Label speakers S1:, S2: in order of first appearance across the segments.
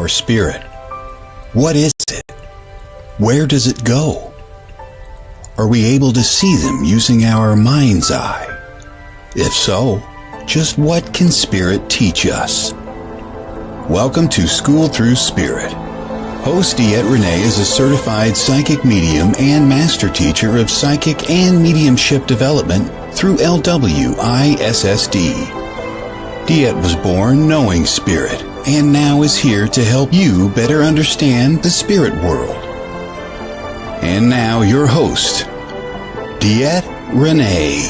S1: our spirit? What is it? Where does it go? Are we able to see them using our mind's eye? If so, just what can spirit teach us? Welcome to School Through Spirit. Host DeEtte Renee is a certified psychic medium and master teacher of psychic and mediumship development through LWISSD. DeEtte was born knowing spirit and now is here to help you better understand the spirit world. And now your host, DeEtte Renee.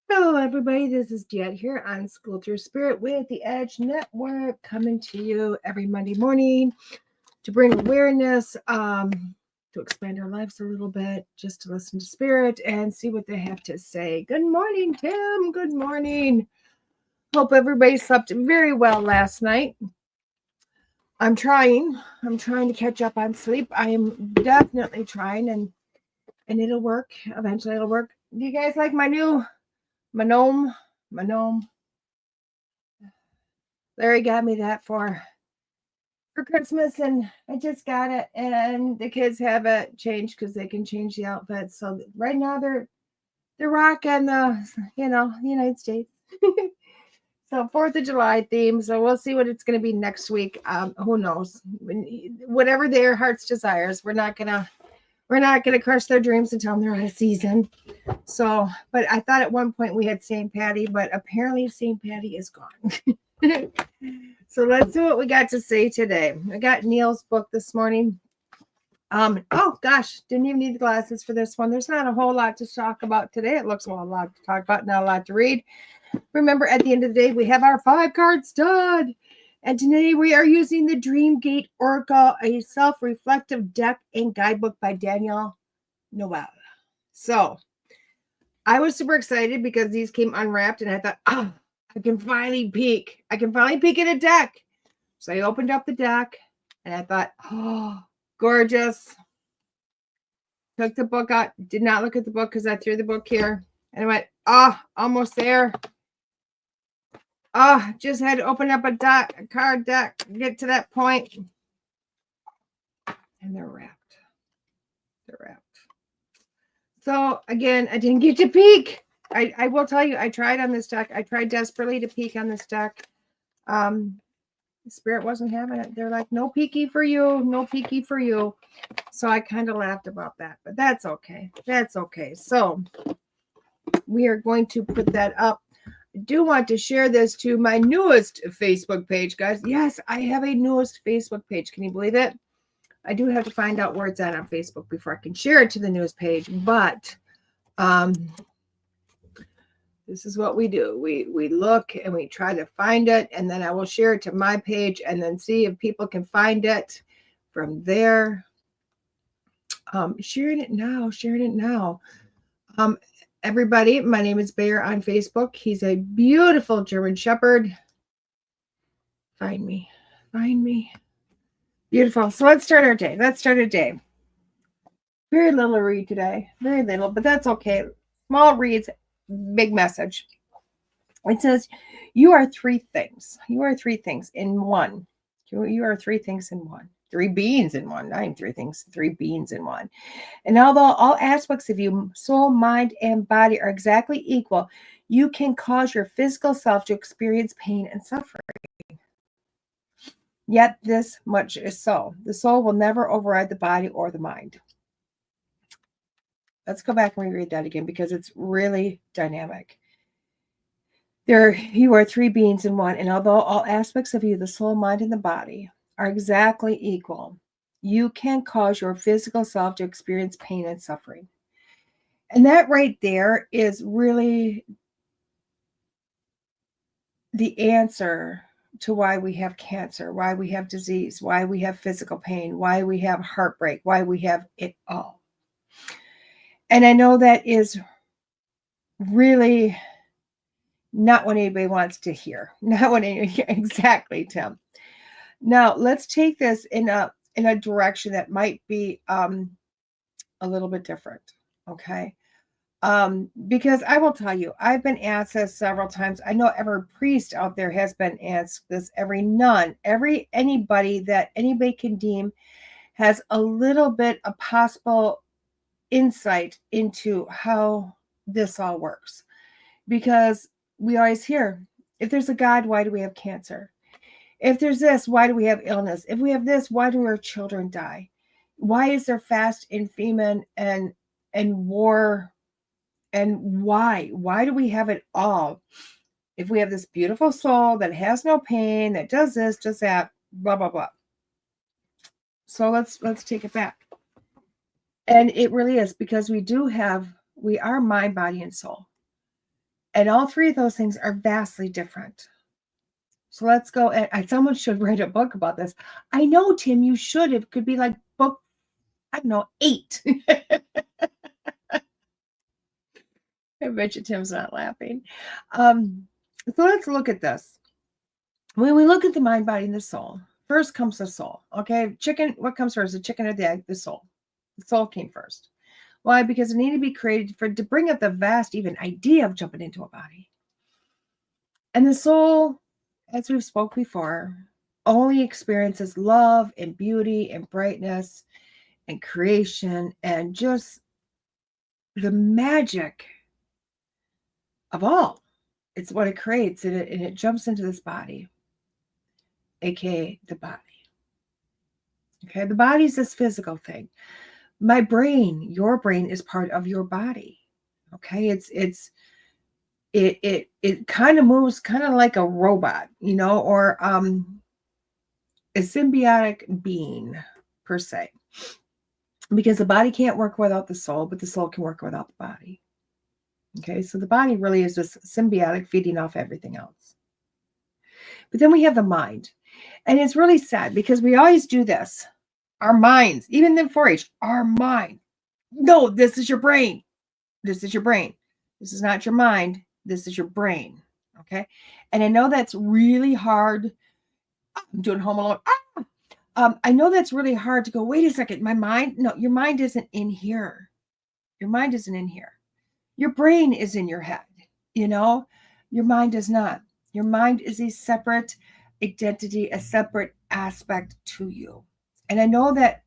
S2: Hello everybody, this is DeEtte here on School Through Spirit with the Edge Network, coming to you every Monday morning to bring awareness, to expand our lives a little bit, just to listen to Spirit and see what they have to say. Good morning, Tim. Good morning. Hope everybody slept very well last night. I'm trying to catch up on sleep. I am definitely trying, and it'll work. Eventually it'll work. Do you guys like my new gnome? Larry got me that for Christmas, and I just got it, and the kids have it changed because they can change the outfits. So right now they're rocking the United States. So 4th of July theme. So we'll see what it's going to be next week. Who knows? Whatever their heart's desires. We're not gonna crush their dreams and tell them they're out of season. So, but I thought at one point we had St. Patty, but apparently St. Patty is gone. So let's see what we got to say today. I got Neil's book this morning. Oh gosh, didn't even need the glasses for this one. There's not a whole lot to talk about today. It looks a lot to talk about, not a lot to read. Remember, at the end of the day, we have our 5-card stud. And today we are using the Dreamgate Oracle, a self-reflective deck and guidebook by Danielle Noel. So I was super excited because these came unwrapped, and I thought, oh, I can finally peek. I can finally peek at a deck. So I opened up the deck, and I thought, oh, gorgeous. Took the book out. Did not look at the book because I threw the book here. And I went, oh, almost there. Oh, just had to open up a card deck, get to that point. And they're wrapped. So again, I didn't get to peek. I will tell you, I tried on this deck. I tried desperately to peek on this deck. Spirit wasn't having it. They're like, no peeky for you. No peeky for you. So I kind of laughed about that, but that's okay. That's okay. So we are going to put that up. I do want to share this to my newest Facebook page, guys. Yes, I have a newest Facebook page. Can you believe it? I do have to find out where it's at on Facebook before I can share it to the newest page. But this is what we do. We look and we try to find it, and then I will share it to my page and then see if people can find it from there. Sharing it now. Everybody, my name is Bear on Facebook. He's a beautiful German Shepherd. Find me. Beautiful. So let's start our day. Very little to read today. Very little, but that's okay. Small reads, big message. It says, you are three things. You are three things in one. You are three things in one. 3 beings in one. Not even 3 things, 3 beings in one. And although all aspects of you, soul, mind, and body, are exactly equal, you can cause your physical self to experience pain and suffering. Yet this much is so. The soul will never override the body or the mind. Let's go back and reread that again because it's really dynamic. You are 3 beings in one, and although all aspects of you, the soul, mind, and the body, are exactly equal, you can cause your physical self to experience pain and suffering. And that right there is really the answer to why we have cancer, why we have disease, why we have physical pain, why we have heartbreak, why we have it all. And I know that is really not what anybody wants to hear. Exactly, Tim. Now, let's take this in a direction that might be a little bit different, okay? Because I will tell you, I've been asked this several times. I know every priest out there has been asked this, every nun, anybody that anybody can deem has a little bit of possible insight into how this all works. Because we always hear, if there's a God, why do we have cancer? If there's this, why do we have illness? If we have this, why do our children die? Why is there fast and famine and war? And why? Why do we have it all? If we have this beautiful soul that has no pain, that does this, does that, blah, blah, blah. So let's take it back. And it really is, because we are mind, body, and soul. And all three of those things are vastly different. So let's go. And someone should write a book about this. I know, Tim, you should. It could be like book, I don't know, 8. I bet you Tim's not laughing. So let's look at this. When we look at the mind, body, and the soul, first comes the soul. Okay, chicken. What comes first, the chicken or the egg? The soul. The soul came first. Why? Because it needed to be created to bring up the vast, even idea of jumping into a body. And the soul, as we've spoke before, only experiences love and beauty and brightness and creation and just the magic of all. It's what it creates, and it jumps into this body, aka the body. Okay, the body is this physical thing. My brain, your brain, is part of your body. Okay, it kind of moves kind of like a robot, or a symbiotic being per se, because the body can't work without the soul, but the soul can work without the body. Okay, so the body really is just symbiotic, feeding off everything else. But then we have the mind. And it's really sad because we always do this. Our minds, even in 4-H, our mind. No, this is your brain. This is your brain. This is not your mind. This is your brain. Okay. And I know that's really hard. I'm doing Home Alone. I know that's really hard to go, wait a second, my mind. No, your mind isn't in here. Your mind isn't in here. Your brain is in your head, your mind is not. Your mind is a separate identity, a separate aspect to you. And I know that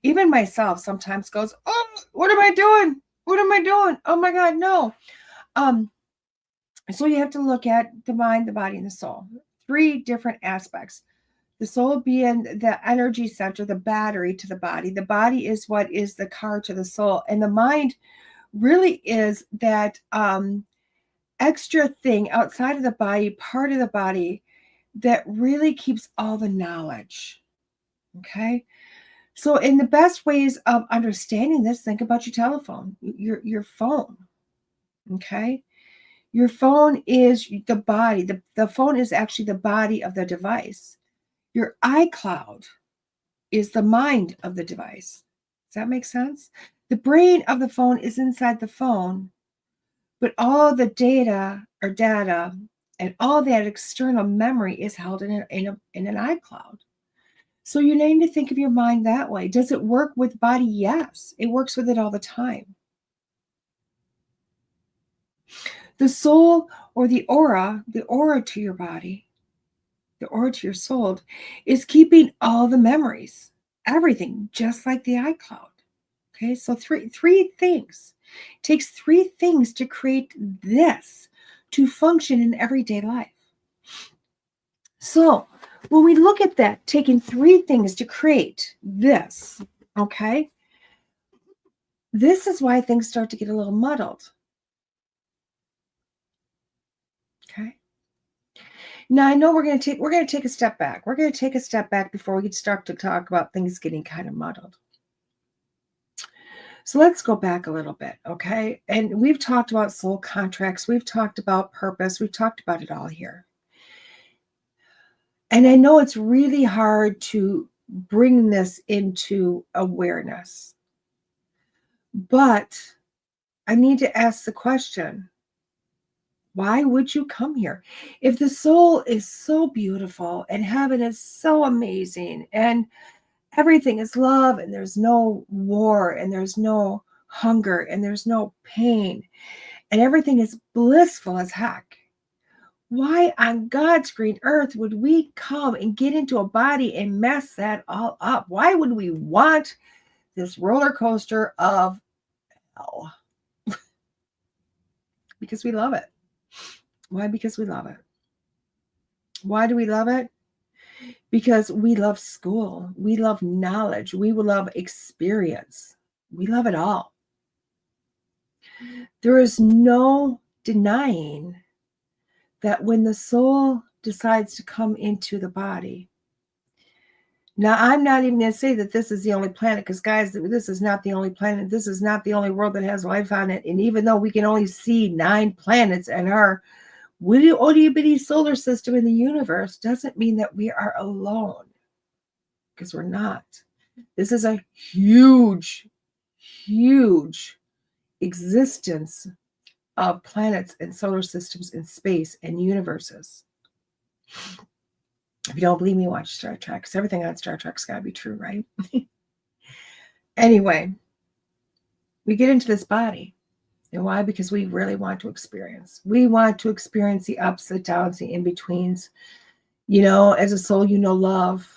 S2: even myself sometimes goes, oh, what am I doing? What am I doing? Oh my God, no. So you have to look at the mind, the body, and the soul. 3 different aspects. The soul being the energy center, the battery to the body. The body is what is the car to the soul. And the mind really is that extra thing outside of the body, part of the body that really keeps all the knowledge. Okay. So in the best ways of understanding this, think about your telephone, your phone. Okay. Your phone is the body. The phone is actually the body of the device. Your iCloud is the mind of the device. Does that make sense? The brain of the phone is inside the phone, but all the data and all that external memory is held in an iCloud. So you need to think of your mind that way. Does it work with body? Yes, it works with it all the time. The soul, or the aura to your body, the aura to your soul, is keeping all the memories, everything, just like the iCloud. Okay, so three things. It takes 3 things to create this, to function in everyday life. So when we look at that, taking 3 things to create this, okay, this is why things start to get a little muddled. Okay. Now I know we're going to take a step back. We're going to take a step back before we start to talk about things getting kind of muddled. So let's go back a little bit, okay? And we've talked about soul contracts. We've talked about purpose. We've talked about it all here. And I know it's really hard to bring this into awareness. But I need to ask the question, why would you come here? If the soul is so beautiful and heaven is so amazing and everything is love and there's no war and there's no hunger and there's no pain and everything is blissful as heck. Why on God's green earth would we come and get into a body and mess that all up? Why would we want this roller coaster of hell? Because we love it. Why? Because we love it. Why do we love it? Because we love school. We love knowledge. We love experience. We love it all. There is no denying that when the soul decides to come into the body. Now, I'm not even going to say that this is the only planet, because guys, this is not the only planet. This is not the only world that has life on it. And even though we can only see 9 planets in our itty bitty solar system in the universe, doesn't mean that we are alone, because we're not. This is a huge, huge existence of planets and solar systems and space and universes. If you don't believe me, watch Star Trek, because everything on Star Trek's got to be true, right? Anyway, we get into this body. And why? Because we really want to experience. We want to experience the ups, the downs, the in-betweens. You know, as a soul, you know love,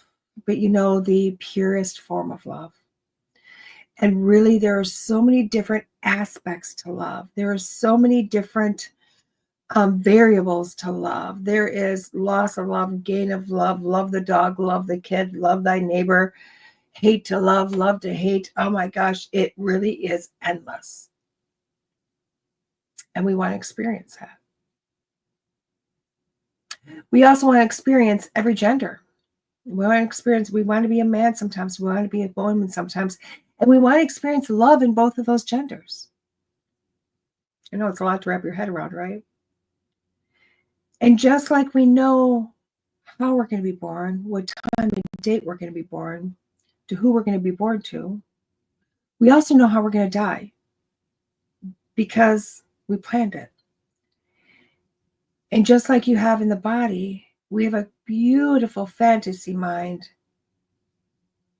S2: but you know the purest form of love. And really, there are so many different aspects to love. There are so many different variables to love. There is loss of love, gain of love, love the dog, love the kid, love thy neighbor, hate to love, love to hate. Oh my gosh, it really is endless. And we want to experience that. We also want to experience every gender. We want to be a man sometimes, we want to be a woman sometimes, and we want to experience love in both of those genders. I know it's a lot to wrap your head around, right? And just like we know how we're going to be born, what time and date we're going to be born, to who we're going to be born to, we also know how we're going to die, because we planned it. And just like you have in the body, we have a beautiful fantasy mind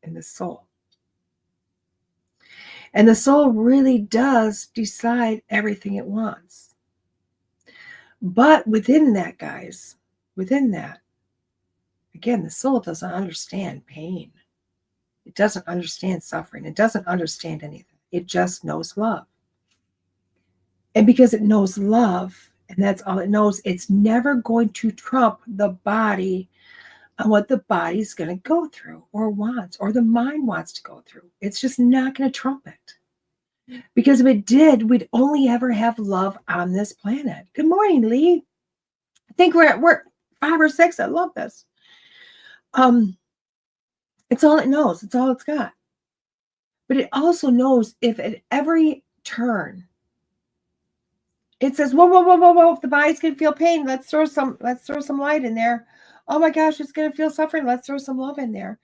S2: in the soul. And the soul really does decide everything it wants. But within that, guys, within that, again, the soul doesn't understand pain. It doesn't understand suffering. It doesn't understand anything. It just knows love. And because it knows love, and that's all it knows, it's never going to trump the body on what the body's going to go through or wants, or the mind wants to go through. It's just not going to trump it. Because if it did, we'd only ever have love on this planet. Good morning, Lee. I think we're 5 or 6. I love this. It's all it knows. It's all it's got. But it also knows if at every turn it says, whoa, whoa, whoa, whoa, whoa, if the body's going to feel pain, let's throw some light in there. Oh my gosh, it's going to feel suffering. Let's throw some love in there.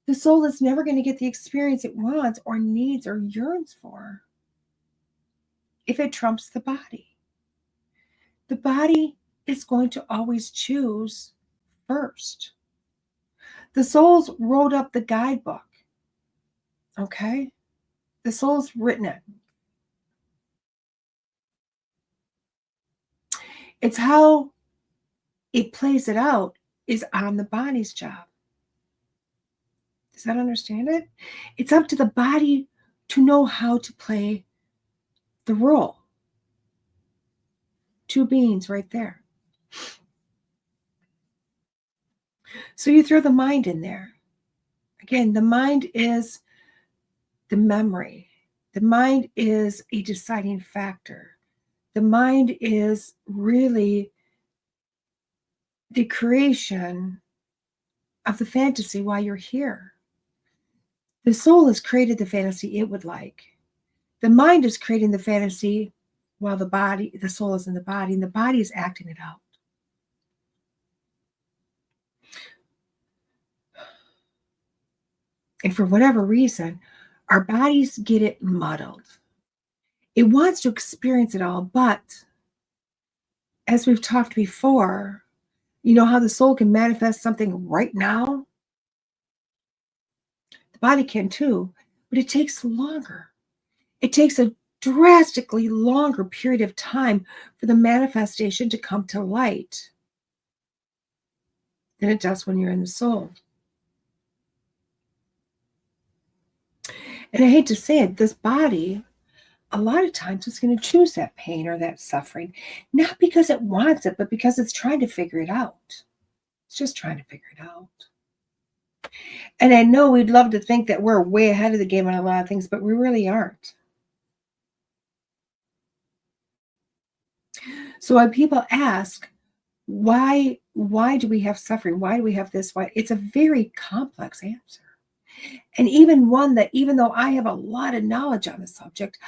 S2: The soul is never going to get the experience it wants or needs or yearns for if it trumps the body. The body is going to always choose first. The soul's wrote up the guidebook. Okay? The soul's written it. It's how it plays it out is on the body's job. Does that understand it? It's up to the body to know how to play the role. 2 beings right there. So you throw the mind in there. Again, the mind is the memory. The mind is a deciding factor. The mind is really the creation of the fantasy while you're here. The soul has created the fantasy it would like. The mind is creating the fantasy while the soul is in the body, and the body is acting it out. And for whatever reason, our bodies get it muddled. It wants to experience it all, but as we've talked before, you know how the soul can manifest something right now? The body can too, but it takes longer. It takes a drastically longer period of time for the manifestation to come to light than it does when you're in the soul. And I hate to say it, this body, a lot of times it's going to choose that pain or that suffering, not because it wants it, but because it's trying to figure it out. It's just trying to figure it out. And I know we'd love to think that we're way ahead of the game on a lot of things, but we really aren't. So when people ask, why do we have suffering? Why do we have this? Why? It's a very complex answer. And even one that, even though I have a lot of knowledge on the subject,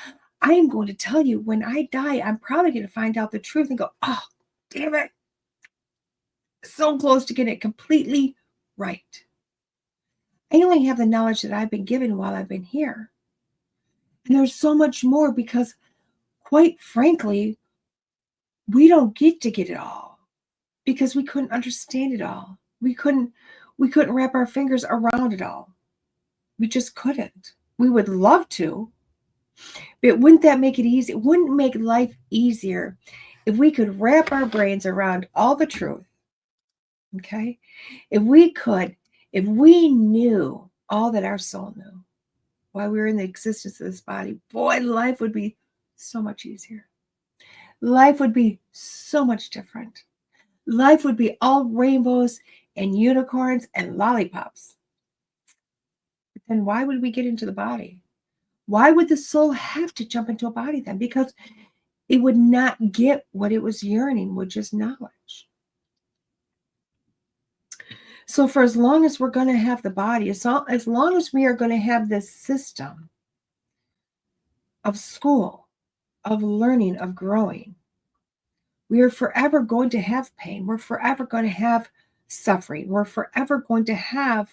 S2: I am going to tell you when I die, I'm probably going to find out the truth and go, oh, damn it. So close to getting it completely right. I only have the knowledge that I've been given while I've been here. And there's so much more because, quite frankly, we don't get to get it all because we couldn't understand it all. We couldn't wrap our fingers around it all. We just couldn't. We would love to, but wouldn't that make it easy? It wouldn't make life easier if we could wrap our brains around all the truth. Okay? If we knew all that our soul knew while we were in the existence of this body, boy, life would be so much easier. Life would be so much different. Life would be all rainbows and unicorns and lollipops. But then why would we get into the body? Why would the soul have to jump into a body then? Because it would not get what it was yearning, which is knowledge. So for as long as we're going to have the body, as long as we are going to have this system of school, of learning, of growing, we are forever going to have pain. We're forever going to have suffering. We're forever going to have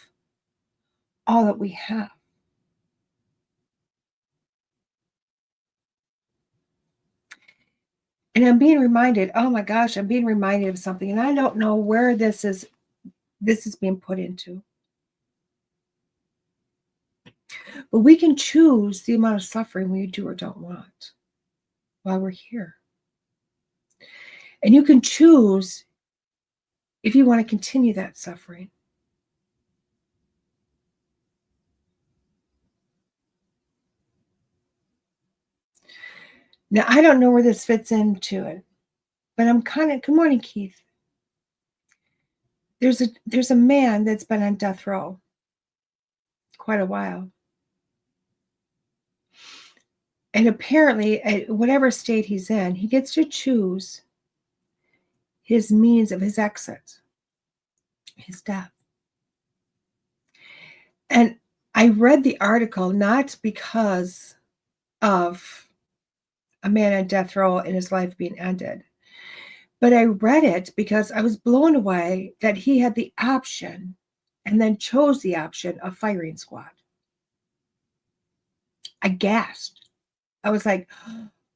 S2: all that we have. And I'm being reminded, oh my gosh, I'm being reminded of something. And I don't know where this is being put into. But we can choose the amount of suffering we do or don't want while we're here. And you can choose if you want to continue that suffering. Now, I don't know where this fits into it, but I'm kind of, good morning, Keith. There's a man that's been on death row quite a while. And apparently, at whatever state he's in, he gets to choose his means of his exit, his death. And I read the article not because of a man on death row and his life being ended, but I read it because I was blown away that he had the option and then chose the option of firing squad. I gasped. I was like,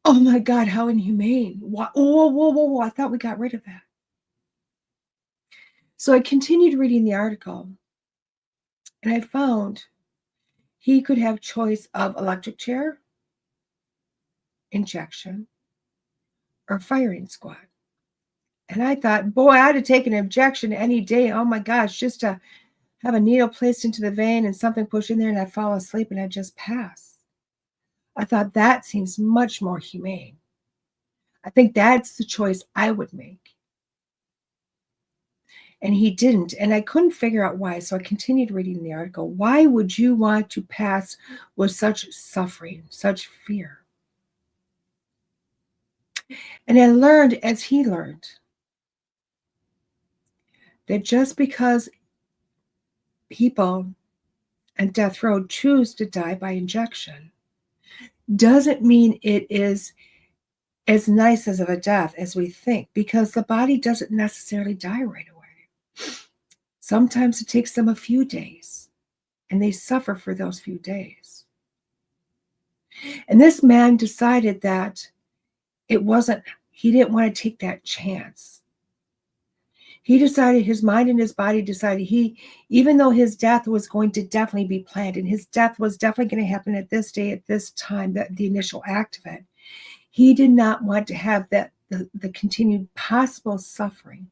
S2: oh my God, how inhumane. Whoa. I thought we got rid of that. So I continued reading the article and I found he could have choice of electric chair, injection, or firing squad. And I thought, boy, I'd have taken an injection any day. Oh my gosh, just to have a needle placed into the vein and something pushed in there and I'd fall asleep and I'd just pass. I thought that seems much more humane. I think that's the choice I would make. And he didn't. And I couldn't figure out why. So I continued reading the article. Why would you want to pass with such suffering, such fear? And I learned, as he learned, that just because people on death row choose to die by injection doesn't mean it is as nice as of a death as we think, because the body doesn't necessarily die right away. Sometimes it takes them a few days, and they suffer for those few days. And this man decided that he didn't want to take that chance. He decided, his mind and his body decided, even though his death was going to definitely be planned, and his death was definitely going to happen at this day, at this time, that the initial act of it, he did not want to have that the continued possible suffering.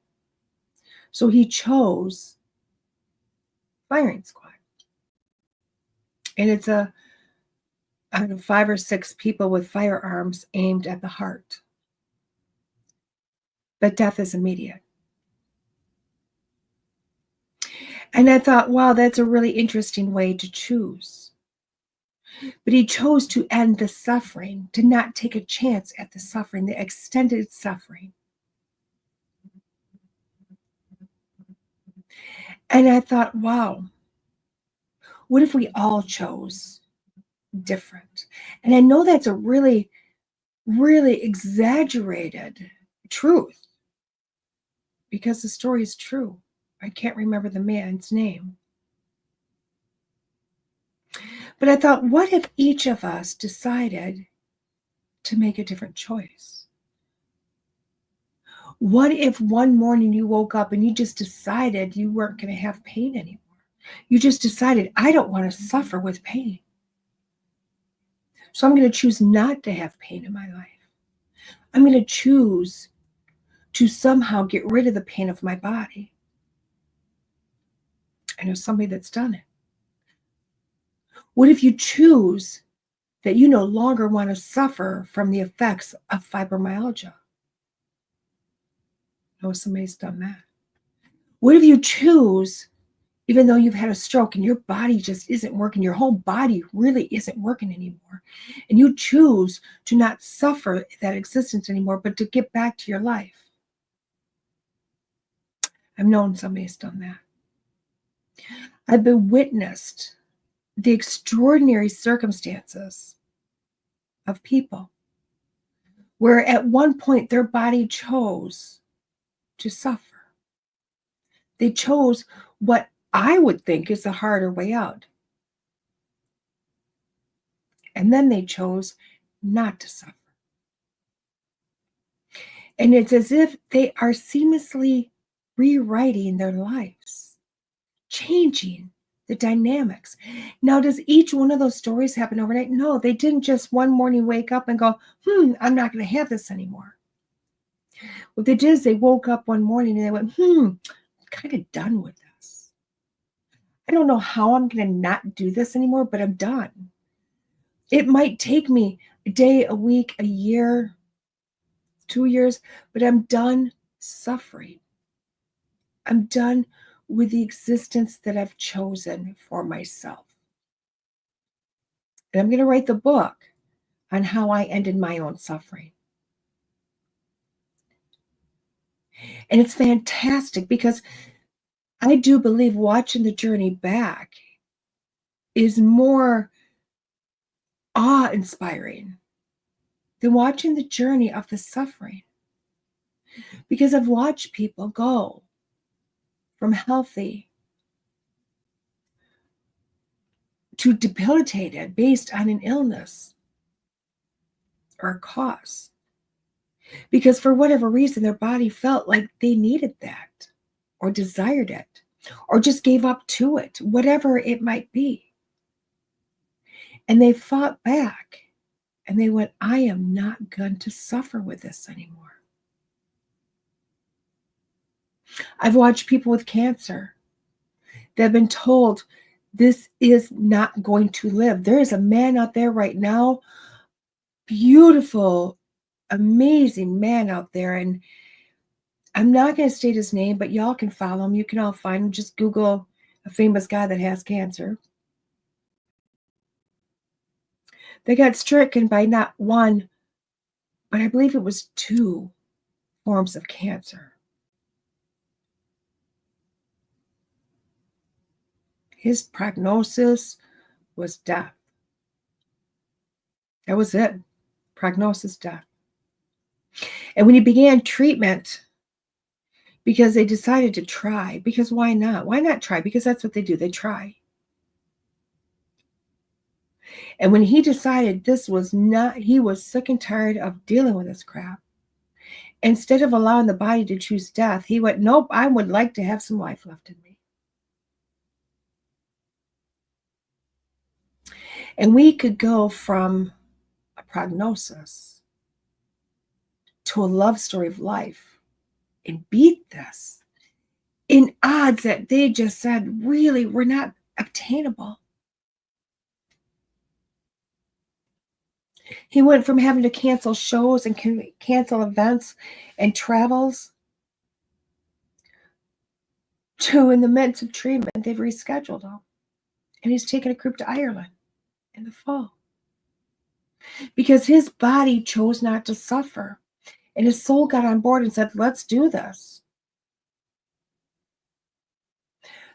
S2: So he chose firing squad. And it's out of 5 or 6 people with firearms aimed at the heart. But death is immediate. And I thought, wow, that's a really interesting way to choose. But he chose to end the suffering, to not take a chance at the suffering, the extended suffering. And I thought, wow, what if we all chose different? And I know that's a really, really exaggerated truth, because the story is true. I can't remember the man's name. But I thought, what if each of us decided to make a different choice? What if one morning you woke up and you just decided you weren't going to have pain anymore? You just decided, I don't want to suffer with pain. So I'm going to choose not to have pain in my life. I'm going to choose to somehow get rid of the pain of my body. I know somebody that's done it. What if you choose that you no longer want to suffer from the effects of fibromyalgia? I know somebody's done that. What if you choose, even though you've had a stroke and your body just isn't working, your whole body really isn't working anymore, and you choose to not suffer that existence anymore, but to get back to your life? I've known somebody's done that. I've been witnessed the extraordinary circumstances of people where at one point their body chose to suffer. They chose what I would think is the harder way out. And then they chose not to suffer. And it's as if they are seamlessly rewriting their lives, changing the dynamics. Now, does each one of those stories happen overnight? No, they didn't just one morning wake up and go, I'm not going to have this anymore. What they did is they woke up one morning and they went, I'm kind of done with this. I don't know how I'm going to not do this anymore, but I'm done. It might take me a day, a week, a year, 2 years, but I'm done suffering. I'm done with the existence that I've chosen for myself. And I'm going to write the book on how I ended my own suffering. And it's fantastic because I do believe watching the journey back is more awe-inspiring than watching the journey of the suffering. Because I've watched people go from healthy to debilitated based on an illness or a cause. Because for whatever reason, their body felt like they needed that or desired it or just gave up to it, whatever it might be. And they fought back and they went, I am not going to suffer with this anymore. I've watched people with cancer that have been told this is not going to live. There is a man out there right now, beautiful, amazing man out there. And I'm not going to state his name, but y'all can follow him. You can all find him. Just Google a famous guy that has cancer. They got stricken by not one, but I believe it was 2 forms of cancer. His prognosis was death. That was it. Prognosis, death. And when he began treatment, because they decided to try, because why not? Why not try? Because that's what they do. They try. And when he decided this was not, he was sick and tired of dealing with this crap. Instead of allowing the body to choose death, he went, nope, I would like to have some life left in me. And we could go from a prognosis to a love story of life and beat this in odds that they just said really were not obtainable. He went from having to cancel shows and cancel events and travels to, in the midst of treatment, they've rescheduled him. And he's taking a group to Ireland in the fall. Because his body chose not to suffer. And his soul got on board and said, let's do this.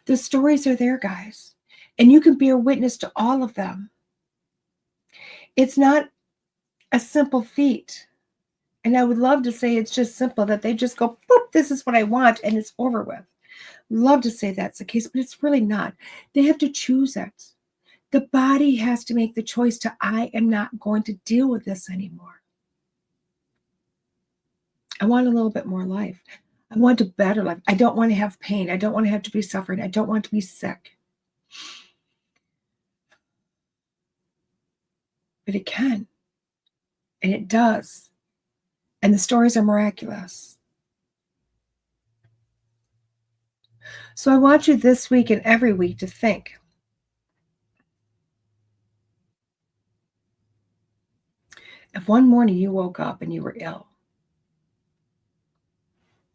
S2: The stories are there, guys. And you can be a witness to all of them. It's not a simple feat. And I would love to say it's just simple, that they just go, boop, this is what I want, and it's over with. Love to say that's the case, but it's really not. They have to choose it. The body has to make the choice to, I am not going to deal with this anymore. I want a little bit more life. I want a better life. I don't want to have pain. I don't want to have to be suffering. I don't want to be sick. But it can. And it does. And the stories are miraculous. So I want you this week and every week to think, if one morning you woke up and you were ill,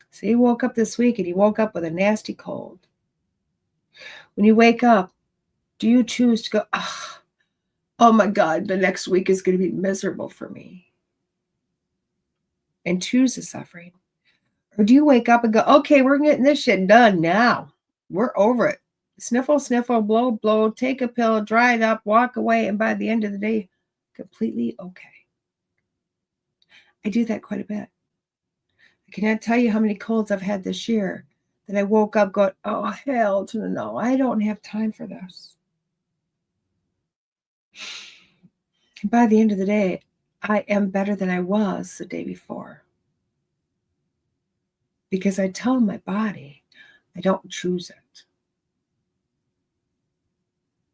S2: so you woke up this week and you woke up with a nasty cold. When you wake up, do you choose to go, oh my God, the next week is going to be miserable for me, and choose the suffering? Or do you wake up and go, okay, we're getting this shit done now. We're over it. Sniffle, sniffle, blow, blow, take a pill, dry it up, walk away, and by the end of the day, completely okay. I do that quite a bit. I cannot tell you how many colds I've had this year that I woke up going, oh, hell to the no. I don't have time for this. And by the end of the day, I am better than I was the day before. Because I tell my body, I don't choose it.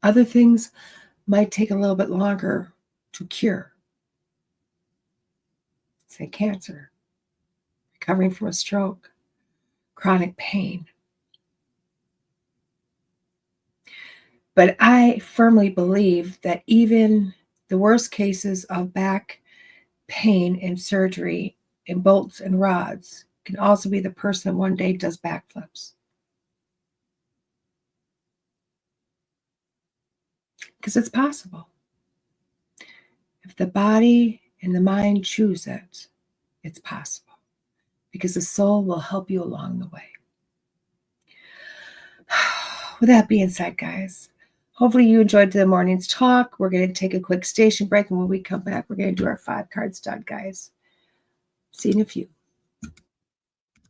S2: Other things might take a little bit longer to cure. Say cancer, recovering from a stroke, chronic pain. But I firmly believe that even the worst cases of back pain and surgery and bolts and rods can also be the person that one day does backflips. Because it's possible. If the body and the mind choose it, it's possible. Because the soul will help you along the way. With that being said, guys, hopefully you enjoyed the morning's talk. We're going to take a quick station break, and when we come back, we're going to do our 5-card stud, guys. See you in a few.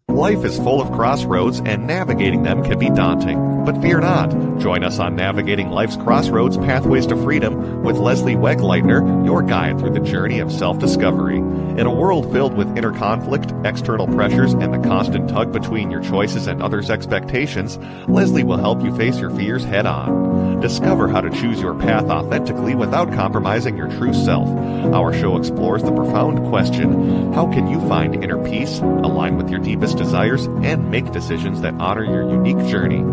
S3: Life is full of crossroads, and navigating them can be daunting. But fear not. Join us on Navigating Life's Crossroads Pathways to Freedom with Leslie Wegleitner, your guide through the journey of self-discovery. In a world filled with inner conflict, external pressures, and the constant tug between your choices and others' expectations, Leslie will help you face your fears head-on. Discover how to choose your path authentically without compromising your true self. Our show explores the profound question, how can you find inner peace, align with your deepest desires, and make decisions that honor your unique journey?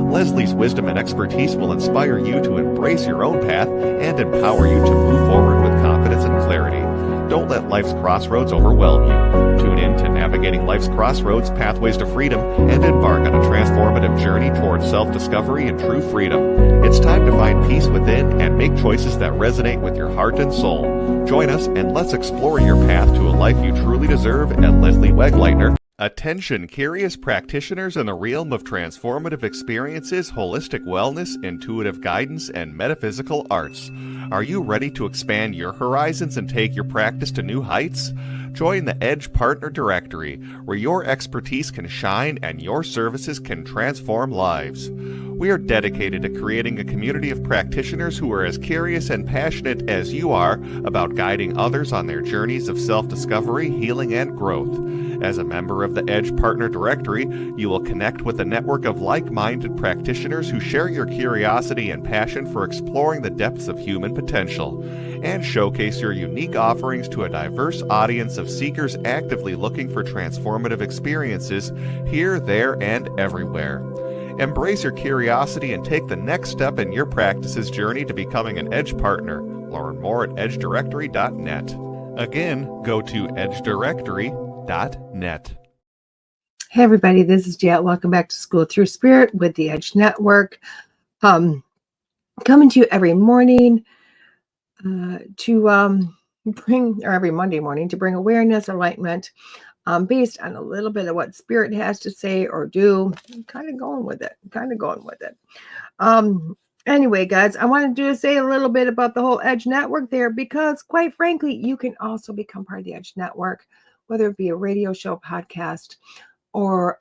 S3: Leslie's wisdom and expertise will inspire you to embrace your own path and empower you to move forward with confidence and clarity. Don't let life's crossroads overwhelm you. Tune in to Navigating Life's Crossroads Pathways to Freedom and embark on a transformative journey towards self-discovery and true freedom. It's time to find peace within and make choices that resonate with your heart and soul. Join us and let's explore your path to a life you truly deserve at Leslie Wegleitner. Attention curious practitioners in the realm of transformative experiences, holistic wellness, intuitive guidance, and metaphysical arts. Are you ready to expand your horizons and take your practice to new heights? Join the Edge Partner Directory, where your expertise can shine and your services can transform lives. We are dedicated to creating a community of practitioners who are as curious and passionate as you are about guiding others on their journeys of self-discovery, healing, and growth. As a member of the Edge Partner Directory, you will connect with a network of like-minded practitioners who share your curiosity and passion for exploring the depths of human potential, and showcase your unique offerings to a diverse audience of seekers actively looking for transformative experiences here, there, and everywhere. Embrace your curiosity and take the next step in your practice's journey to becoming an Edge Partner. Learn more at edgedirectory.net. Again, go to edgedirectory.net.
S2: Hey everybody, this is DeEtte. Welcome back to School Through Spirit with the Edge Network. Coming to you every morning to bring, or every Monday morning, to bring awareness, enlightenment, based on a little bit of what Spirit has to say or do. I'm kind of going with it. Anyway, guys, I wanted to say a little bit about the whole Edge Network there, because quite frankly, you can also become part of the Edge Network, whether it be a radio show, podcast, or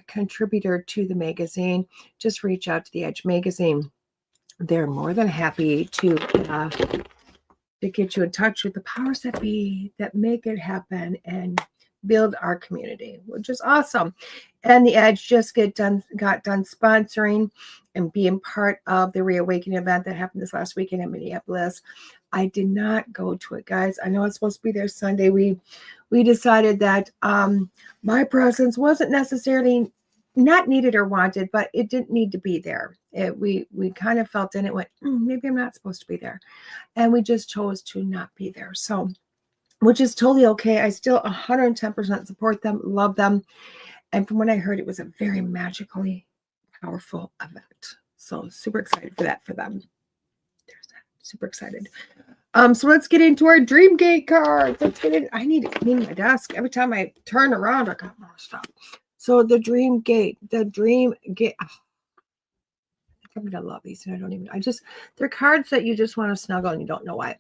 S2: contributor to the magazine. Just reach out to the Edge magazine. They're more than happy to get you in touch with the powers that be that make it happen and build our community, which is awesome. And the Edge just got done sponsoring and being part of the Reawakening event that happened this last weekend in Minneapolis. I did not go to it, guys. I know it's supposed to be there Sunday. We decided that my presence wasn't necessarily not needed or wanted, but it didn't need to be there. We kind of felt in it, went, maybe I'm not supposed to be there. And we just chose to not be there. So, which is totally okay. I still 110% support them, love them. And from what I heard, it was a very magically powerful event. So super excited for that for them. There's that. Super excited. So let's get into our Dreamgate cards. Let's get in. I need to clean my desk. Every time I turn around, I got more stuff. So the Dreamgate. Oh, I'm gonna love these, and they're cards that you just want to snuggle and you don't know why.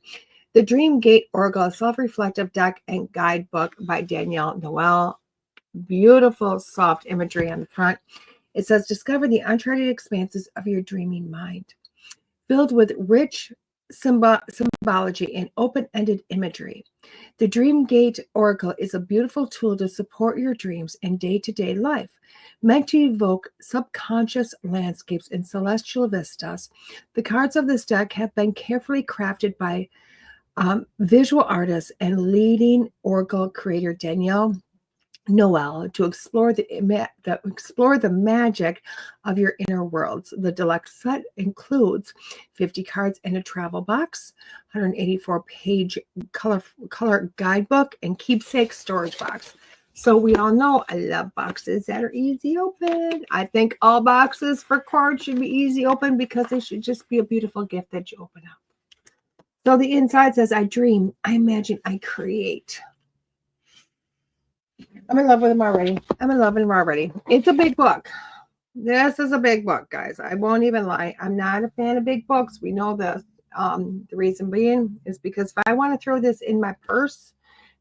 S2: The Dreamgate Oracle, self-reflective deck and guidebook by Danielle Noel. Beautiful, soft imagery on the front. It says, discover the uncharted expanses of your dreaming mind. Filled with rich symbology and open-ended imagery. The Dreamgate Oracle is a beautiful tool to support your dreams in day-to-day life. Meant to evoke subconscious landscapes and celestial vistas, the cards of this deck have been carefully crafted by visual artist and leading Oracle creator Danielle Noel to explore the magic of your inner worlds. The deluxe set includes 50 cards and a travel box, 184-page color guidebook, and keepsake storage box. So we all know I love boxes that are easy open. I think all boxes for cards should be easy open because they should just be a beautiful gift that you open up. So the inside says, I dream, I imagine, I create. I'm in love with them already. It's a big book. This is a big book, guys. I won't even lie. I'm not a fan of big books. We know this. The reason being is because if I want to throw this in my purse,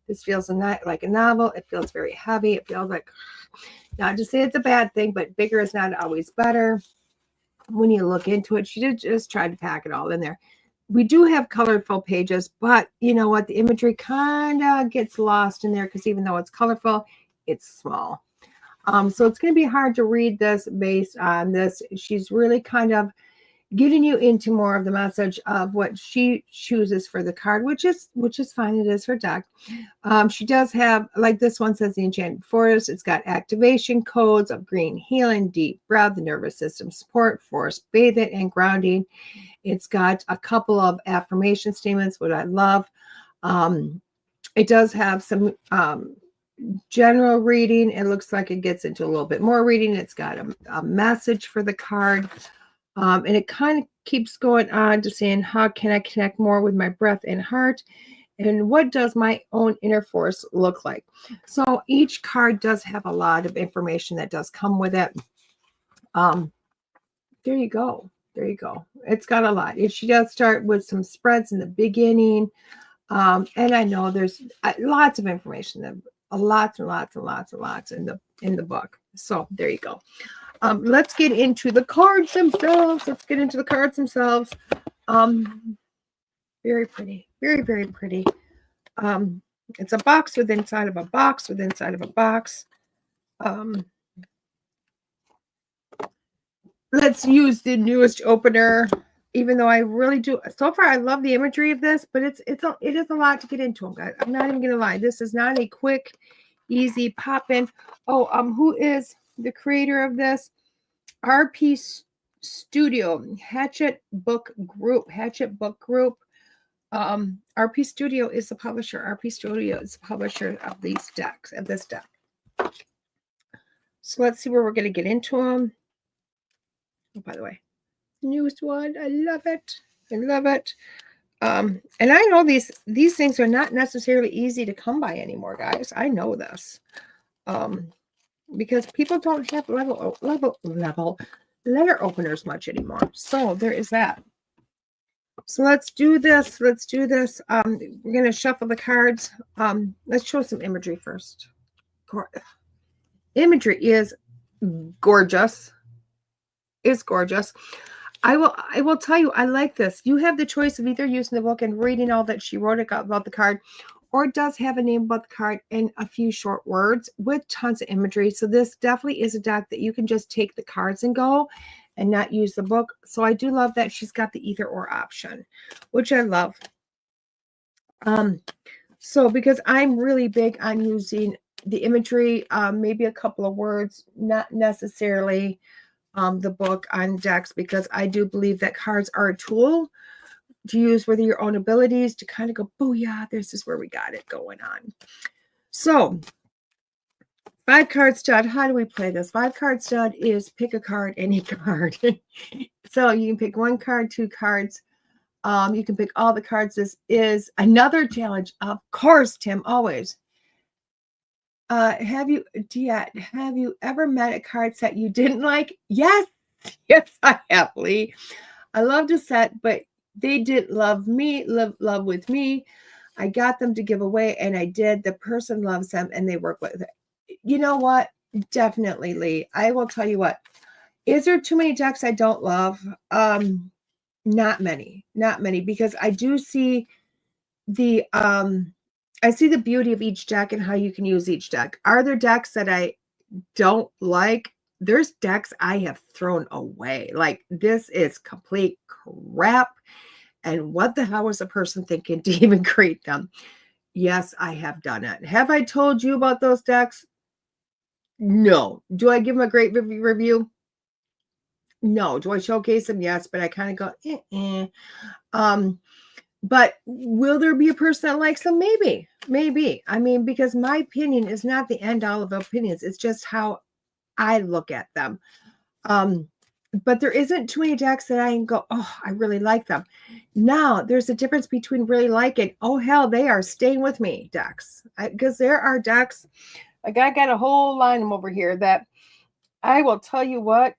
S2: this feels like a novel. It feels very heavy. It feels like, not to say it's a bad thing, but bigger is not always better. When you look into it, she did just try to pack it all in there. We do have colorful pages, but you know what? The imagery kind of gets lost in there because even though it's colorful, it's small. So it's going to be hard to read this based on this. She's really kind of getting you into more of the message of what she chooses for the card, which is fine. It is her deck. She does have, like this one says, the Enchanted Forest. It's got activation codes of green healing, deep breath, the nervous system support, forest bathing, and grounding. It's got a couple of affirmation statements, what I love. It does have some general reading. It looks like it gets into a little bit more reading. It's got a message for the card. And it kind of keeps going on to saying, how can I connect more with my breath and heart? And what does my own inner force look like? So each card does have a lot of information that does come with it. There you go. It's got a lot. She does start with some spreads in the beginning. And I know there's lots of information, lots and lots in the book. So there you go. Let's get into the cards themselves. Let's get into the cards themselves. Very pretty. Very, very pretty. It's a box with inside of a box with inside of a box. Let's use the newest opener, even though I really do. So far, I love the imagery of this, but it is a lot to get into, guys. I'm not even gonna lie. This is not a quick, easy pop in. Oh, who is the creator of this? RP Studio, Hatchet Book Group. RP Studio is the publisher. RP Studio is the publisher of these decks, of this deck. So let's see where we're going to get into them. Oh, by the way, newest one. I love it. I love it. And I know these things are not necessarily easy to come by anymore, guys. I know this. Because people don't have letter openers much anymore. So there is that. So let's do this. Let's do this. We're going to shuffle the cards. Let's show some imagery first. Imagery is gorgeous. It's gorgeous. I will tell you, I like this. You have the choice of either using the book and reading all that she wrote about the card, or it does have a name about the card and a few short words with tons of imagery. So this definitely is a deck that you can just take the cards and go and not use the book. So I do love that she's got the either or option, which I love. So because I'm really big on using the imagery, maybe a couple of words, not necessarily the book on decks, because I do believe that cards are a tool to use with your own abilities to kind of go, booyah, this is where we got it going on. So 5-card stud, how do we play this? 5-card stud is pick a card, any card. So you can pick 1 card, 2 cards. You can pick all the cards. This is another challenge. Of course, Tim, always. DeEtte, have you ever met a card set you didn't like? Yes. Yes, I have, Lee. I loved a set, but they didn't love me, love with me. I got them to give away, and I did. The person loves them, and they work with it. You know what? Definitely, Lee. I will tell you what. Is there too many decks I don't love? Not many, because I do see the I see the beauty of each deck and how you can use each deck. Are there decks that I don't like? There's decks I have thrown away. Like, this is complete crap. And what the hell was the person thinking to even create them? Yes, I have done it. Have I told you about those decks? No. Do I give them a great review? No. Do I showcase them? Yes, but I kind of go, but will there be a person that likes them? Maybe. I mean, because my opinion is not the end all of opinions. It's just how I look at them. But there isn't too many decks that I can go, oh, I really like them. Now, there's a difference between really liking, oh, hell, they are staying with me decks. Because there are decks, like I got a whole line of them over here that I will tell you what,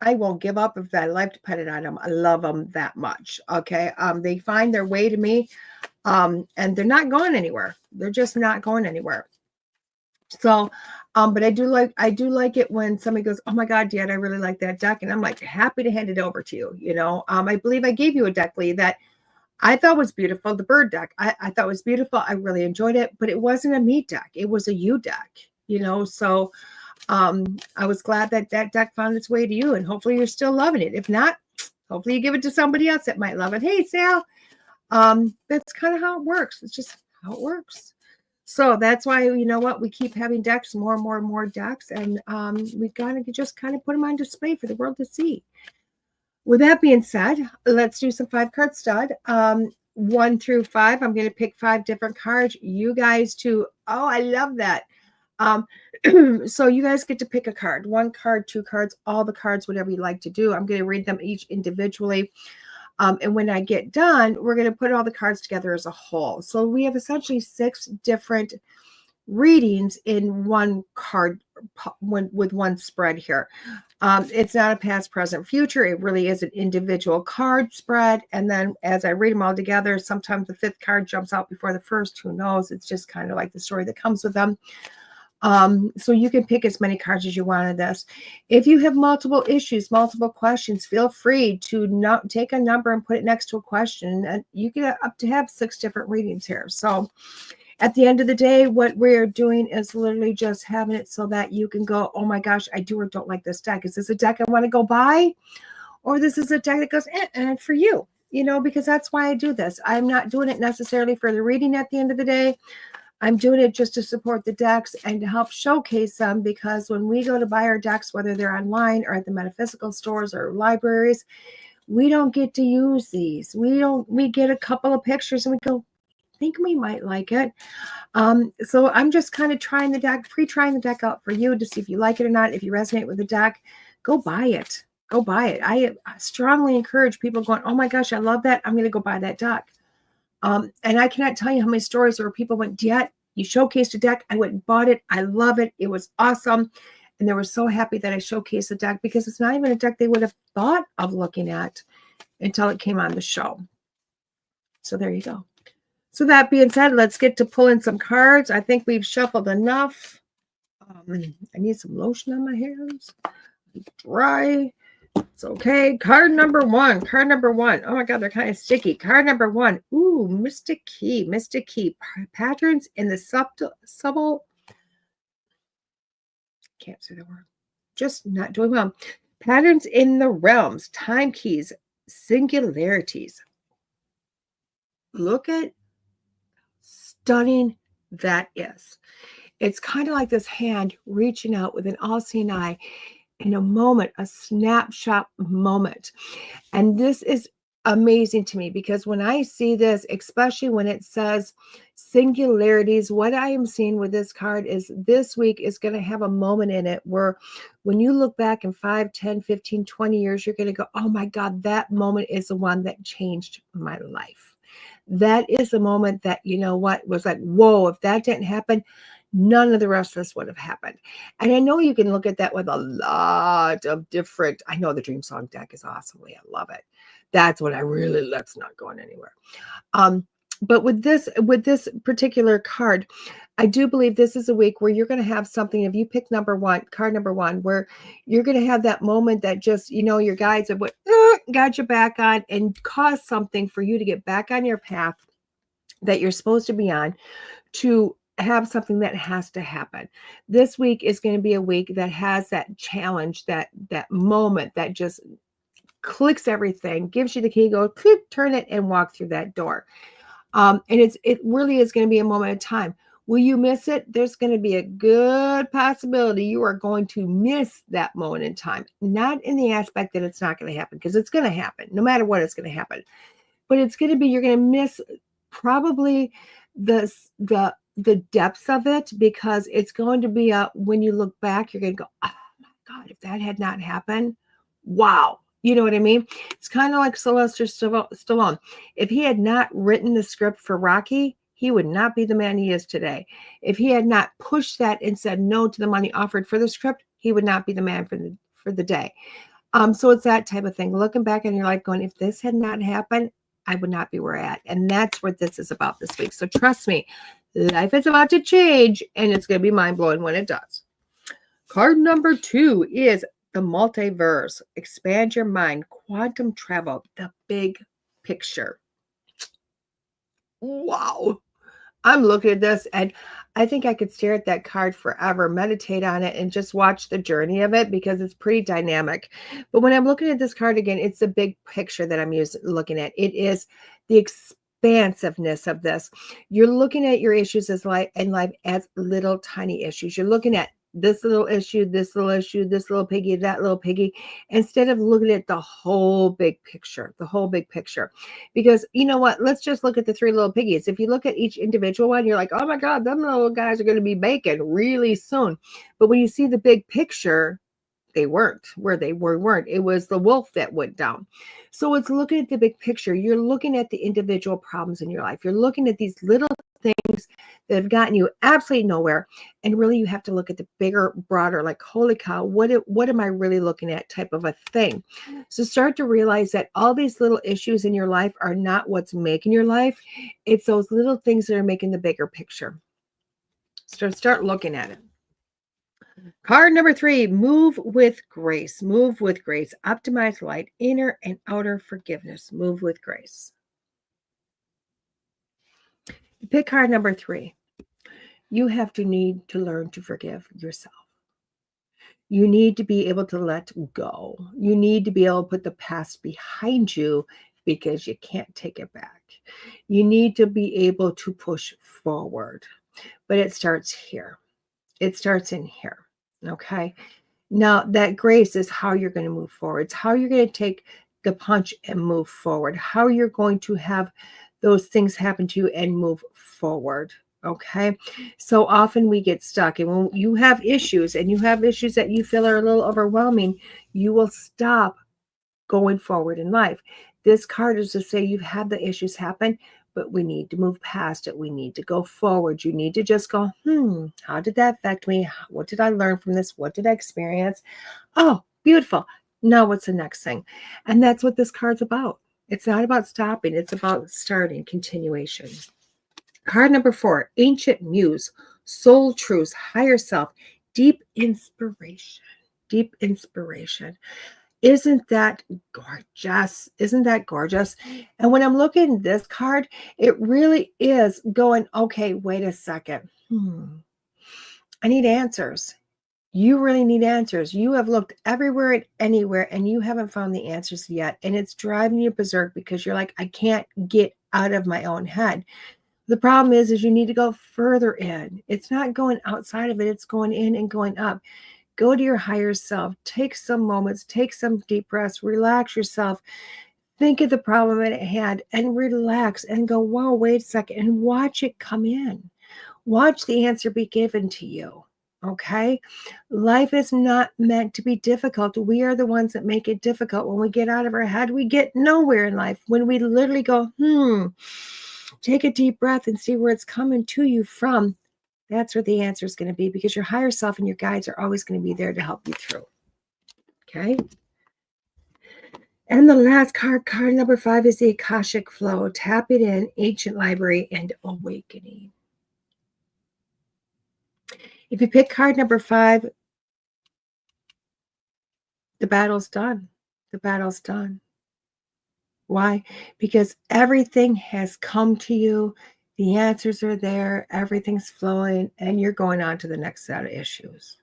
S2: I won't give up if that life depended on them. I love them that much. Okay. They find their way to me. And they're not going anywhere. They're just not going anywhere. So, but I do like it when somebody goes, oh my God, DeEtte, I really like that deck. And I'm like, happy to hand it over to you. You know, I believe I gave you a deck, Lee, that I thought was beautiful. The bird deck, I thought was beautiful. I really enjoyed it, but it wasn't a me deck. It was a you deck, you know? So, I was glad that that deck found its way to you, and hopefully you're still loving it. If not, hopefully you give it to somebody else that might love it. Hey, Sal. That's kind of how it works. It's just how it works. So that's why, you know what, we keep having decks, more and more decks, and we gotta just kind of put them on display for the world to see. With that being said, let's do some 5-card stud. 1 through 5. I'm going to pick 5 different cards. You guys too. Oh, I love that. So you guys get to pick a card, 1 card, 2 cards, all the cards, whatever you like to do. I'm going to read them each individually. And when I get done, we're going to put all the cards together as a whole. So we have essentially 6 different readings in 1 card with 1 spread here. It's not a past, present, future. It really is an individual card spread. And then as I read them all together, sometimes the 5th card jumps out before the first. Who knows? It's just kind of like the story that comes with them. So you can pick as many cards as you want of this. If you have multiple issues, multiple questions, feel free to take a number and put it next to a question. And you get up to have 6 different readings here. So at the end of the day, what we're doing is literally just having it so that you can go, oh my gosh, I do or don't like this deck. Is this a deck I want to go buy? Or this is a deck that goes, for you, because that's why I do this. I'm not doing it necessarily for the reading at the end of the day. I'm doing it just to support the decks and to help showcase them, because when we go to buy our decks, whether they're online or at the metaphysical stores or libraries, we don't get to use these. We get a couple of pictures and we go, think we might like it. So I'm just kind of trying the deck, pre-trying the deck out for you to see if you like it or not. If you resonate with the deck, go buy it. Go buy it. I strongly encourage people going, oh my gosh, I love that. I'm going to go buy that deck. And I cannot tell you how many stories where people went, DeEtte, you showcased a deck. I went and bought it. I love it. It was awesome. And they were so happy that I showcased the deck, because it's not even a deck they would have thought of looking at until it came on the show. So there you go. So that being said, let's get to pulling some cards. I think we've shuffled enough. I need some lotion on my hands. Dry. It's okay. Card number 1. Card number 1. Oh my God, they're kind of sticky. Card number 1. Ooh, Mystic Key. Mystic Key. Patterns in the subtle. Can't say the word. Just not doing well. Patterns in the realms. Time keys. Singularities. Look at stunning that is. It's kind of like this hand reaching out with an all-seeing eye in a moment, a snapshot moment. And this is amazing to me, because when I see this, especially when it says singularities, what I am seeing with this card is this week is going to have a moment in it where when you look back in 5, 10, 15, 20 years, you're going to go, oh my God, that moment is the one that changed my life. That is the moment that, was like, whoa, if that didn't happen, none of the rest of this would have happened. And I know you can look at that with a lot of different, I know the Dream Song deck is awesomely, I love it. That's what that's not going anywhere. But with this particular card, I do believe this is a week where you're going to have something. If you pick card number 1, where you're going to have that moment that just, your guides have got your back on and caused something for you to get back on your path that you're supposed to be on, to have something that has to happen. This week is going to be a week that has that challenge, that moment that just clicks everything, gives you the key, go click, turn it and walk through that door. And it really is going to be a moment of time. Will you miss it? There's going to be a good possibility you are going to miss that moment in time. Not in the aspect that it's not going to happen, because it's going to happen. No matter what, it's going to happen. But it's going to be, you're going to miss probably the depths of it, because it's going to be when you look back, you're going to go, oh my God, if that had not happened, wow. You know what I mean? It's kind of like Sylvester Stallone. If he had not written the script for Rocky, he would not be the man he is today. If he had not pushed that and said no to the money offered for the script, he would not be the man for the day. So it's that type of thing. Looking back on your life going, if this had not happened, I would not be where I'm at. And that's what this is about this week. So trust me, life is about to change, and it's going to be mind-blowing when it does. Card number 2 is the multiverse. Expand your mind. Quantum travel. The big picture. Wow. I'm looking at this, and I think I could stare at that card forever, meditate on it, and just watch the journey of it, because it's pretty dynamic. But when I'm looking at this card again, it's the big picture that I'm looking at. It is the expansiveness of this. You're looking at your issues in life as little tiny issues. You're looking at this little issue, this little issue, this little piggy, that little piggy, instead of looking at the whole big picture, because you know what, let's just look at the 3 little piggies. If you look at each individual one, you're like, oh my God, them little guys are going to be bacon really soon. But when you see the big picture, they weren't where they weren't. It was the wolf that went down. So it's looking at the big picture. You're looking at the individual problems in your life. You're looking at these little things that have gotten you absolutely nowhere. And really, you have to look at the bigger, broader, like, holy cow, what am I really looking at type of a thing. So start to realize that all these little issues in your life are not what's making your life. It's those little things that are making the bigger picture. So start looking at it. Card number 3, move with grace. Move with grace. Optimize light, inner and outer forgiveness. Move with grace. Pick card number 3. You have to need to learn to forgive yourself. You need to be able to let go. You need to be able to put the past behind you because you can't take it back. You need to be able to push forward. But it starts here. It starts in here. Okay. Now, that grace is how you're going to move forward. It's how you're going to take the punch and move forward. How you're going to have those things happen to you and move forward. Okay. So often we get stuck. And when you have issues and you have issues that you feel are a little overwhelming, you will stop going forward in life. This card is to say you've had the issues happen, but we need to move past it. We need to go forward. You need to just go, how did that affect me? What did I learn from this? What did I experience? Oh, beautiful. Now what's the next thing? And that's what this card's about. It's not about stopping. It's about starting, continuation. Card number 4, Ancient Muse, Soul Truths, Higher Self, Deep Inspiration. Deep Inspiration. Isn't that gorgeous? Isn't that gorgeous? And when I'm looking at this card, it really is going, okay, wait a second. I need answers. You really need answers. You have looked everywhere and anywhere and you haven't found the answers yet. And it's driving you berserk because you're like, I can't get out of my own head. The problem is you need to go further in. It's not going outside of it. It's going in and going up. Go to your higher self. Take some moments. Take some deep breaths. Relax yourself. Think of the problem at hand and relax and go, whoa, wait a second, and watch it come in. Watch the answer be given to you. Okay? Life is not meant to be difficult. We are the ones that make it difficult. When we get out of our head, we get nowhere in life. When we literally go, take a deep breath and see where it's coming to you from. That's where the answer is going to be, because your higher self and your guides are always going to be there to help you through. Okay. And the last card number 5, is the Akashic Flow. Tap it in, Ancient Library, and Awakening. If you pick card number 5, the battle's done. The battle's done. Why? Because everything has come to you. The answers are there. Everything's flowing, and you're going on to the next set of issues.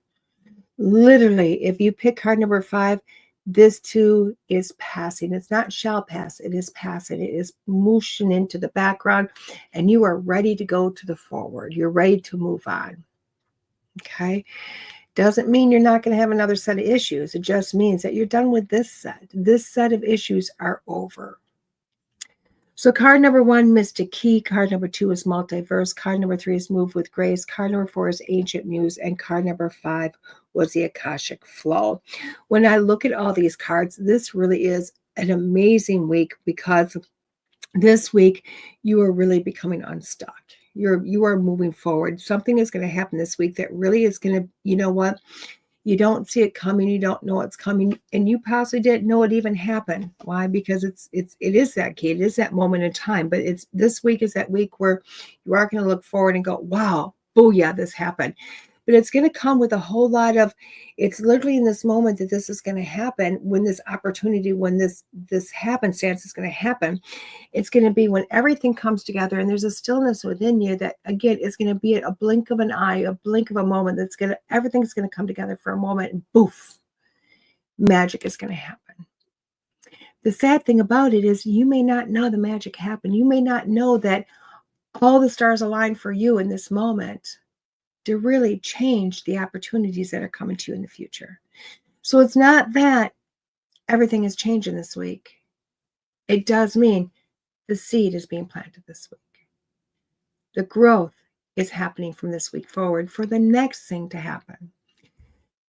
S2: Literally, if you pick card number 5, this too is passing. It's not shall pass. It is passing. It is motion into the background, and you are ready to go to the forward. You're ready to move on. Okay. Doesn't mean you're not going to have another set of issues. It just means that you're done with this set. This set of issues are over. So card number 1, Mystic Key. Card number 2 is Multiverse. Card number 3 is Move with Grace. Card number 4 is Ancient Muse. And card number 5 was the Akashic Flow. When I look at all these cards, this really is an amazing week, because this week you are really becoming unstuck. You are moving forward. Something is going to happen this week that really is going to, you know what? You don't see it coming. You don't know it's coming. And you possibly didn't know it even happened. Why? Because it is that key. It is that moment in time. But this week is that week where you are going to look forward and go, wow, booyah, this happened. But it's going to come with a whole lot of, it's literally in this moment that this is going to happen, when this opportunity, when this happenstance is going to happen. It's going to be when everything comes together and there's a stillness within you that, again, is going to be a blink of an eye, a blink of a moment. Everything's going to come together for a moment, and boof, magic is going to happen. The sad thing about it is you may not know the magic happened. You may not know that all the stars align for you in this moment to really change the opportunities that are coming to you in the future. So it's not that everything is changing this week. It does mean the seed is being planted this week. The growth is happening from this week forward for the next thing to happen.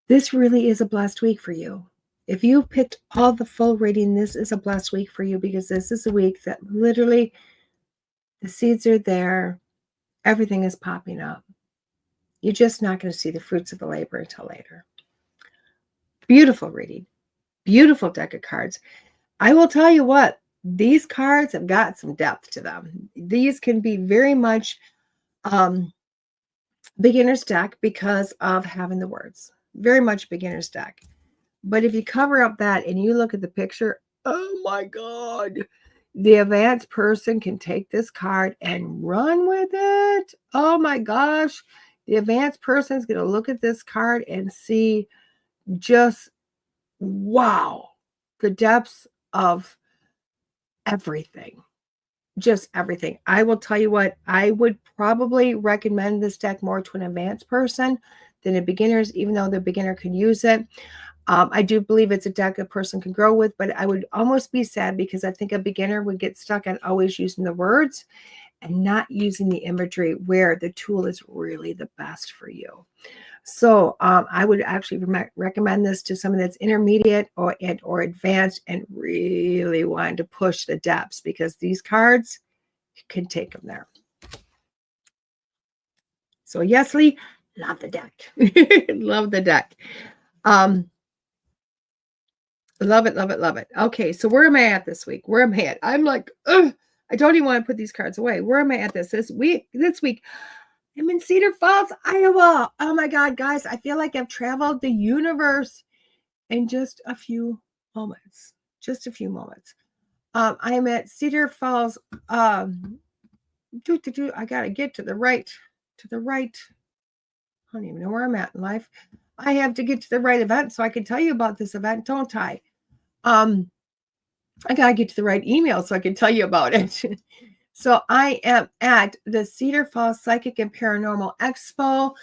S2: This really is a blessed week for you. If you picked all the full reading, this is a blessed week for you, because this is a week that literally the seeds are there. Everything is popping up. You're just not going to see the fruits of the labor until later. Beautiful reading. Beautiful deck of cards. I will tell you what, these cards have got some depth to them. These can be very much beginner's deck because of having the words. very much beginner's deck. But if you cover up that and you look at the picture, oh my God, the advanced person can take this card and run with it. Oh my gosh. The advanced person is going to look at this card and see just, wow, the depths of everything. Just everything. I will tell you what, I would probably recommend this deck more to an advanced person than a beginner's, even though the beginner can use it. I do believe it's a deck a person can grow with, but I would almost be sad because I think a beginner would get stuck on always using the words and not using the imagery where the tool is really the best for you. So I would actually recommend this to someone that's intermediate or advanced and really wanting to push the depths, because these cards, you can take them there. So yes, Lee, love the deck. Love the deck. Love it, love it, love it. Okay, so where am I at this week? Where am I at? I'm like, ugh, I don't even want to put these cards away. Where am I at this week? This week, I'm in Cedar Falls, Iowa. Oh my God, guys, I feel like I've traveled the universe in just a few moments. Just a few moments. I am at Cedar Falls. I gotta get to the right. I don't even know where I'm at in life. I have to get to the right event so I can tell you about this event, don't I? I gotta get to the right email so I can tell you about it. So I am at the Cedar Falls Psychic and Paranormal Expo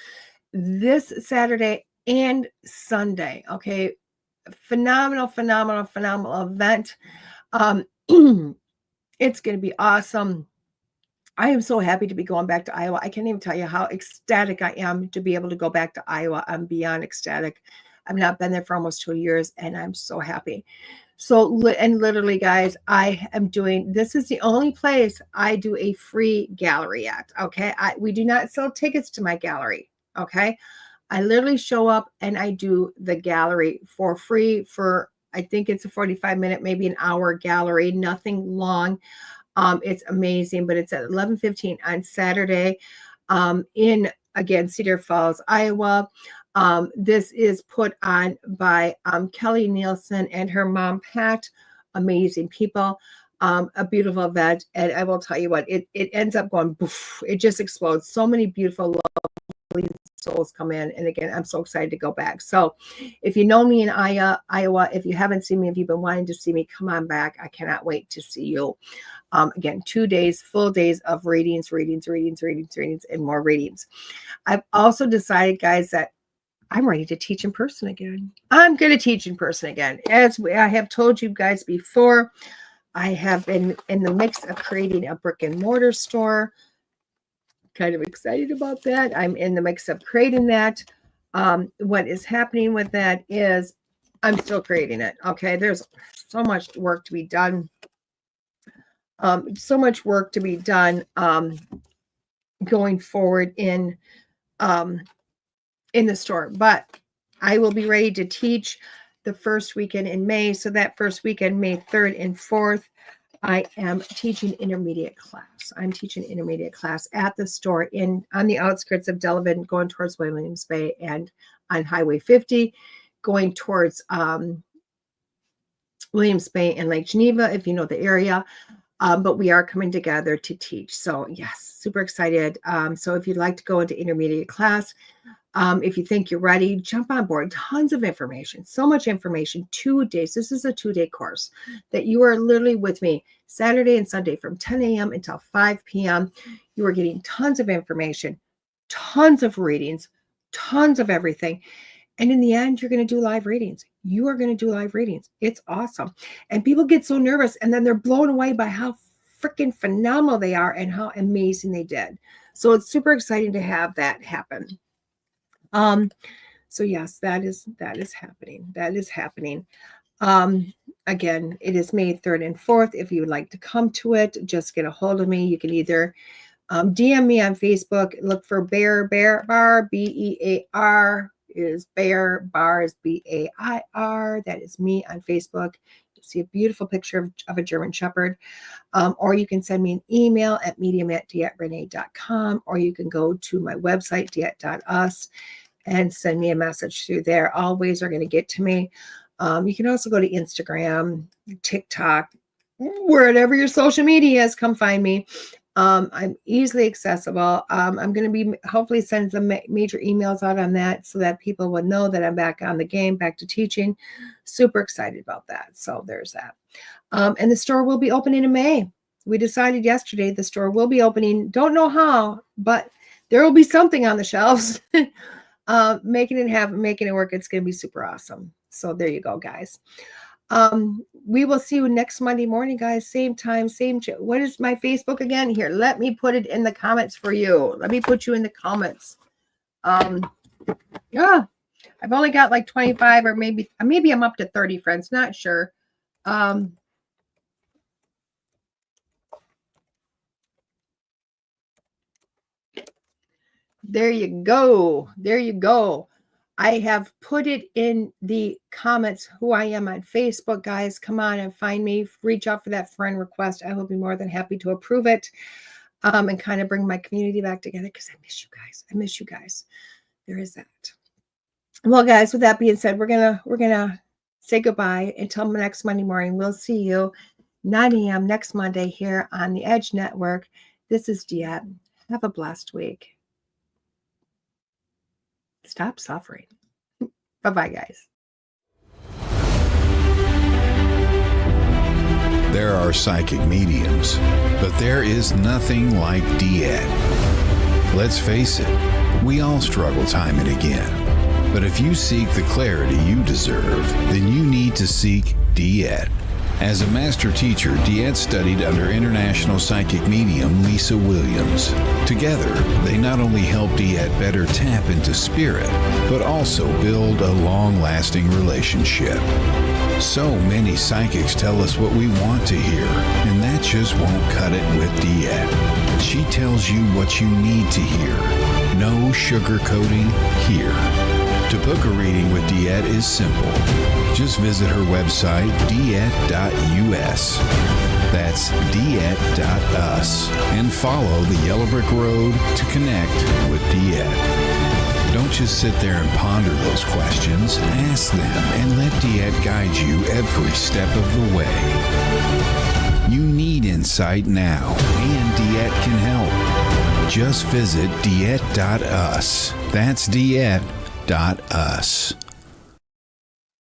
S2: this Saturday and Sunday. Okay, phenomenal event. It's gonna be awesome. I am so happy to be going back to Iowa. I can't even tell you how ecstatic I am to be able to go back to Iowa. I'm beyond ecstatic. I've not been there for almost 2 years, and I'm so happy. So, and literally, guys, I am doing, this is the only place I do a free gallery at, okay? We do not sell tickets to my gallery, okay? I literally show up and I do the gallery for free for, I think it's a 45-minute, maybe an hour gallery, nothing long. It's amazing, but it's at 11:15 on Saturday in, again, Cedar Falls, Iowa. This is put on by Kelly Nielsen and her mom, Pat. Amazing people. A beautiful event. And I will tell you what, it ends up going, poof, it just explodes. So many beautiful, lovely souls come in. And again, I'm so excited to go back. So if you know me in Iowa, if you haven't seen me, if you've been wanting to see me, come on back. I cannot wait to see you. Again, 2 days, full days of readings, and more readings. I've also decided, guys, that I'm ready to teach in person again. I'm going to teach in person again. As I have told you guys before, I have been in the mix of creating a brick and mortar store. Kind of excited about that. I'm in the mix of creating that. What is happening with that is I'm still creating it. Okay, there's so much work to be done. So much work to be done going forward in the store, but I will be ready to teach the first weekend in May. So that first weekend, May 3rd and 4th, I am teaching intermediate class. I'm teaching intermediate class at the store on the outskirts of Delavan, going towards Williams Bay, and on Highway 50, going towards Williams Bay and Lake Geneva, if you know the area. But we are coming together to teach. So yes, super excited. So if you'd like to go into intermediate class, if you think you're ready, jump on board. Tons of information, so much information, 2 days. This is a 2-day course that you are literally with me Saturday and Sunday from 10 a.m. until 5 p.m. You are getting tons of information, tons of readings, tons of everything. And in the end, you're going to do live readings. You are going to do live readings. It's awesome. And people get so nervous and then they're blown away by how freaking phenomenal they are and how amazing they did. So it's super exciting to have that happen. So yes, that is happening. That is happening. Again, it is May 3rd and 4th. If you would like to come to it, just get a hold of me. You can either DM me on Facebook. Look for Bear Bar, BEAR is Bear, Bar is BAIR. That is me on Facebook. You'll see a beautiful picture of a German Shepherd. Or you can send me an email at medium@DeEtteRenee.com, or you can go to my website, DeEtte.us, and send me a message through there. All ways are going to get to me. You can also go to Instagram, TikTok, wherever your social media is, come find me. I'm easily accessible. I'm going to be hopefully sending some major emails out on that so that people would know that I'm back on the game, back to teaching. Super excited about that. So there's that. And the store will be opening in May. We decided yesterday the store will be opening. Don't know how, but there will be something on the shelves. Making it happen, making it work. It's going to be super awesome. So there you go, guys. We will see you next Monday morning, guys. Same time, same. What is my Facebook again? Here, let me put it in the comments for you. Let me put you in the comments. Yeah, I've only got like 25 or maybe I'm up to 30 friends. Not sure. There you go. There you go. I have put it in the comments who I am on Facebook, guys. Come on and find me. Reach out for that friend request. I will be more than happy to approve it and kind of bring my community back together because I miss you guys. I miss you guys. There is that. Well, guys, with that being said, we're gonna say goodbye until next Monday morning. We'll see you 9 a.m. next Monday here on the Edge Network. This is DeEtte. Have a blessed week. Stop suffering. Bye-bye, guys.
S1: There are psychic mediums, but there is nothing like DeEtte. Let's face it, we all struggle time and again. But if you seek the clarity you deserve, then you need to seek DeEtte. As a master teacher, DeEtte studied under international psychic medium Lisa Williams. Together, they not only help DeEtte better tap into spirit, but also build a long-lasting relationship. So many psychics tell us what we want to hear, and that just won't cut it with DeEtte. She tells you what you need to hear. No sugarcoating here. To book a reading with DeEtte is simple. Just visit her website, DeEtte.us. That's DeEtte.us. And follow the Yellow Brick Road to connect with DeEtte. Don't just sit there and ponder those questions. Ask them and let DeEtte guide you every step of the way. You need insight now, and DeEtte can help. Just visit DeEtte.us. That's DeEtte.us.